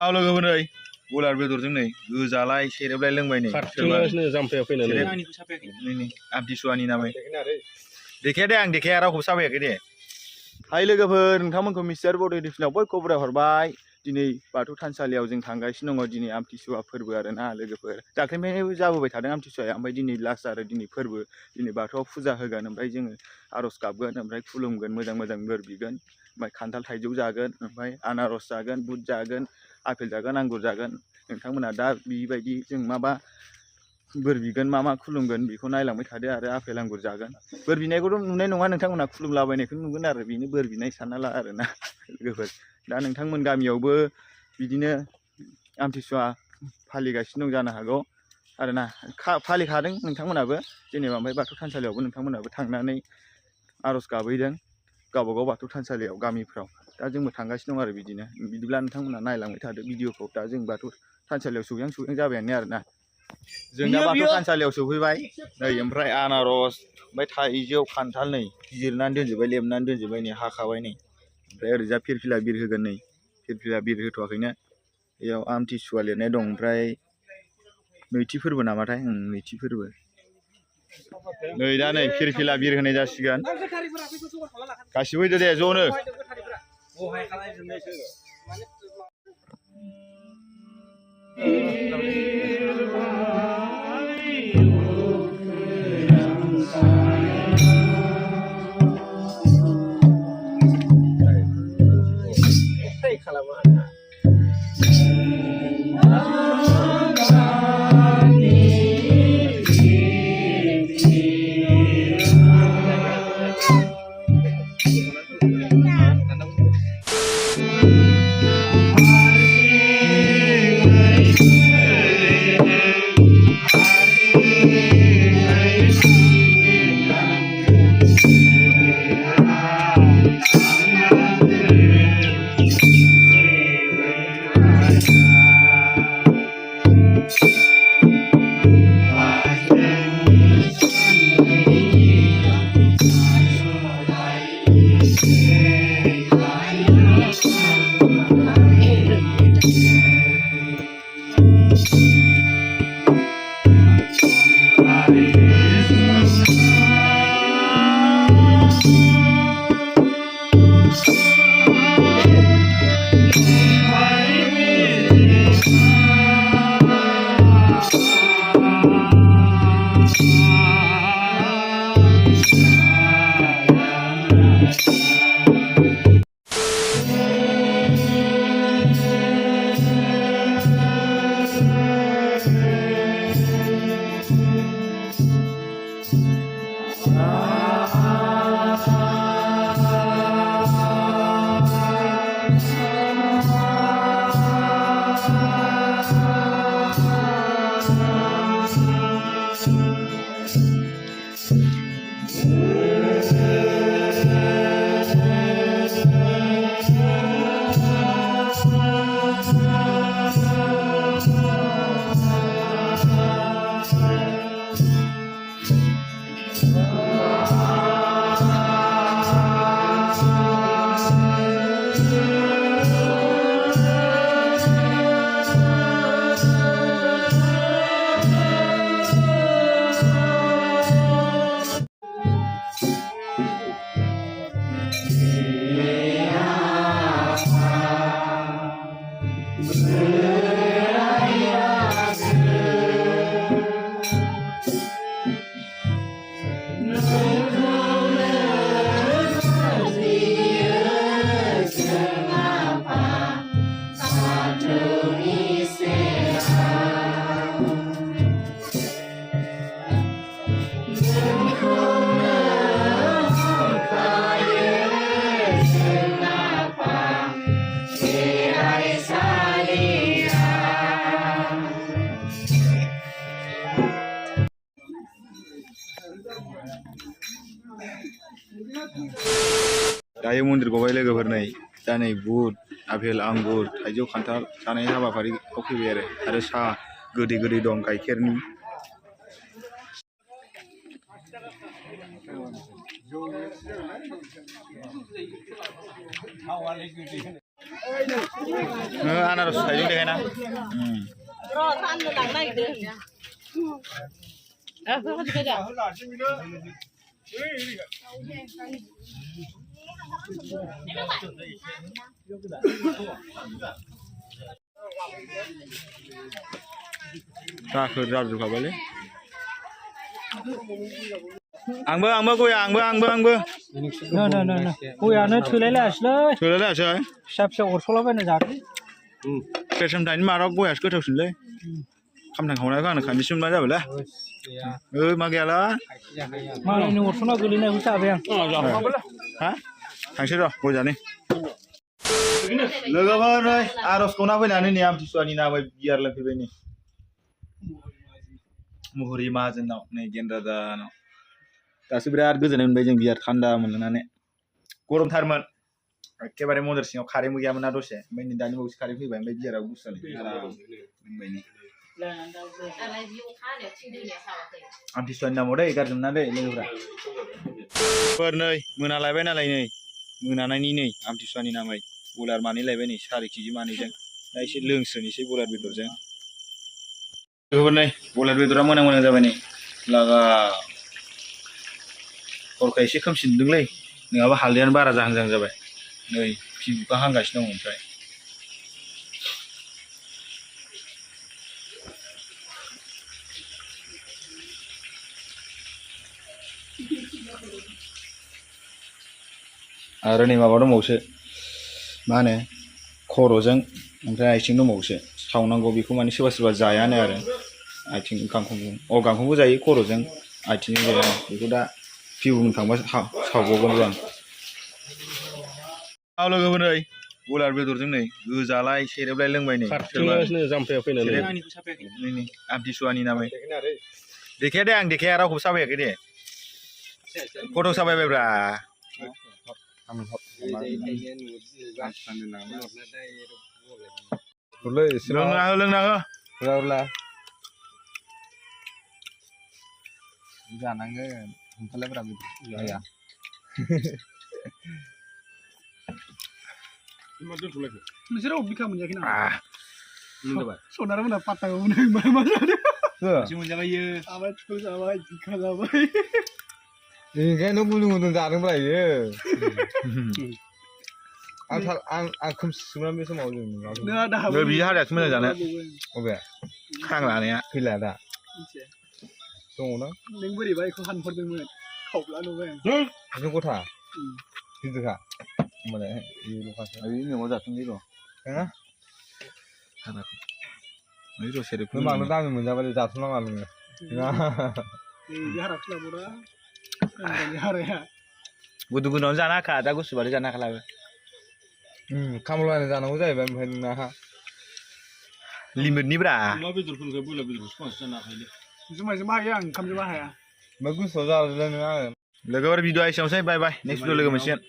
เอาलोगोफोर नै बयलार बेदरजों नै गोजालाय सेरेबलाय लोंबाय नै खाथिनो जामफैयाव फैनानै नै आमथिसुवानि नामै देखाया दे आं देखाया रावखौबो साबायाखै दे। हाय लोगोफोर नोंथांमोनखौ मिस्टार बड' एडिशनाव बयखौबो बरायहरबाय। दिनै बाथौ थानसालियाव जों थांगासिनो दङ। दिनै आमथिसुवा फोरबो आरोना लोगोफोर। दाख्लैनिफ्रायनो जाबोबाय थादों आमथिसुवाया, ओमफ्राय दिनै लास्ट आरो दिनै फोरबो। दिनै बाथौआव फुजा होगोन, ओमफ्राय जोङो आर'ज गाबगोन, ओमफ्राय खुलुमगोन, मोजां मोजां बोर बिगोन, ओमफ्राय खान्थाल थाइजौ जागोन, ओमफ्राय आनारस जागोन, बुट जागोन, आपेल जागोन, आंगुर जागोन। नोंथांमोना दा बेबायदि जों माबा बोर बिगोन मा खुलुमगोन बेखौ नायलांबाय थादो आरो आपेल आंगुर जागोन। बोर बिनायखौथ' नुनाय नङा नोंथांमोना, खुलुमलाबायनायखौ नुगोन आरो बेनो बोर बिनाय सानना ला आरोना लोगोफोर। दा नोंथांमोन गामियावबो बिदिनो आमथिसुवा फालिगासिनो दं जानो हागौ आरोना, फालिखादों नोंथांमोनाबो जेनेबा। ओमफ्राय बाथौ थानसालियावबो नोंथांमोनाबो थांनानै आर'ज गाबहैदों गावबागाव बाथौ थानसालियाव गामिफ्राव। दा जोंबो थांगासिनो दं आरो बिदिनो। बिदिब्ला नोंथांमोना नायलांबाय थादो भिडिअखौ। दा जों बाथौ थानसालियाव सौहैहां जाबायानो आरोना। जों दा बाथौ थानसालियाव सौफैबाय नै, ओमफ्राय आनारस, ओमफ्राय थाइजौ, खान्थाल नै जिरनानै दोनजोब्बाय, लेबनानै दोनजोब्बाय नै, हाखाबाय नै। ओमफ्राय ओरैजा फिरफिला बिर होगोन नै, फिरफिला बिर होथ'वाखैनो, बेयाव आमथिसुवा लिरनाय दं। ओमफ्राय नैथि फोरबो नामाथाय, नैथि फोरबो। नै दा नै फिरफिला बिर होनाय जासिगोन। गासिबो फैदो दे ज'नो। दायो मन्दिर गबाय लोगोफोर नै, दा नै बुट, आपेल, आंगुर, थाइजौ, खान्थाल जानाय हाबाफारियाव फैबाय आरो साहा गोदै गोदै दं गाइखेरनि। आनारस थाइजौ देखायना र' साननो लांनो नागिरदों दाखोर जाजोबखाबायलै आंबो गया आंबो गयानो थोलायलायासैलै थोलायलायासै फिसा फिसा अरस'लाबायना जादों फिथाइ सामथाइनि मादाव गयासो गोथावसिनलै खामथां खावनायखौ आंनो खाननैसो मोनबानो जाबायलै मा गैयाला मालायनि अरस'ना गोलैनायखौ जाबाय आं हा थांसै र' गय जानो लोगोफोर नै आर'जखौ फैनानै नै आमथिसुवानि नामै बियार लोंफैबाय नै मुहुरि माहाजोननाव नै गेन्द्रादानाव दासो बिराद गोजोननाय मोनबाय जों बियार थान्दा मोनलोंनानै गरमथारमोन एखेबारे मन्दिर सिङाव कारेन्टबो गैयामोन ना दसे ओमफ्राय नै दानि बावैसो कारेन्ट फैबाय ओमफ्राय बियाराबो गुसु जाबाय आराम लोंबाय नै आमथिसुवानि नामाव दै गाज्रि मोना दै लोगोफ्रा नै मोनालायबाय नालाय नै मोनानायनि नै आमथिसुवानि नामै बयलार मानै लायबाय नै 4 केजि मानैजों दा एसे लोंस्रोनोसै बयलार बेदरजों लोगोफोर नै बयलार बेदरा मोनां जाबाय नै लागा हरखाय एसे खोमसि नुदोंलै नङाबा हालदैयानो बारा जाहां जाबाय नै फिबा हांगासिनो दं ओमफ्राय आरो नै माबा दंबावोसो मा होनो खर'जों ओमफ्राय आथिं दंबावोसो सावनांगौ बेखौ माने सोरबा जायानो आरो आथिं गांखंजों गांखंबो जायो खर'जों आथिंजों जाया बेखौ दा भिउ थांबा सावबावगोन आं लोगोफोर नै बयलार बेदरजों नै गोजालाय सेरेबलाय लोंबाय नै जाम्फैयाव फैनानै नै आमथिसुवानि नामै देखाया दे आं देखाया रावखौबो साबायाखै दे फट' साबायबायब्रा लोंना हो जानांगोन हमथालायब्रा गैया नोंसोर बिखा मोनजायाखै नामा लोंबाय सनारा मोना पात्ताखौ मोनाखै मा जादों मोनजाबायो जाबाय थुखौ जाबाय बिखा जाबाय बेनिखायनो गुदुं जादोंब्रा इयो आं खोमसिसोमोन बे समाव जों बियो हारियासो मोजां जानो अबे हां लानाया फैला दा दङ ना नों बोरैबा बेखौ हानहरदोंमोन खावब्ला नुबाय आं नों गथा गिदिरखा होमबालाय ल'खासो न'आव जाथोंलै र' हा र' सेरेब नों बांद्राय दामि मोनजाबाय जाथ'नाङा नोङो बे हाराखौ लाबोरा हाराया गुदुं गुदुङावनो जानो हाखा दा गुसुबाथाय जानो हाखालाबो खामलायना जानांगौ जाहैबाय ओमफ्राय नोंना लिमिटनिब्रा अमा बेदरफोरनिफ्राय बयलार बेदरखौ बांसिन जानो हाखायोलै जुमायजों बाहायो आं ओंखामजों बाहाया ओमफ्राय गुसुआव जाजोबलाय नोङो लोगोफोर भिडिअ एसेयावनोसै बाय बाय नेक्स्ट भिडिअ लोगो मोनसिगोन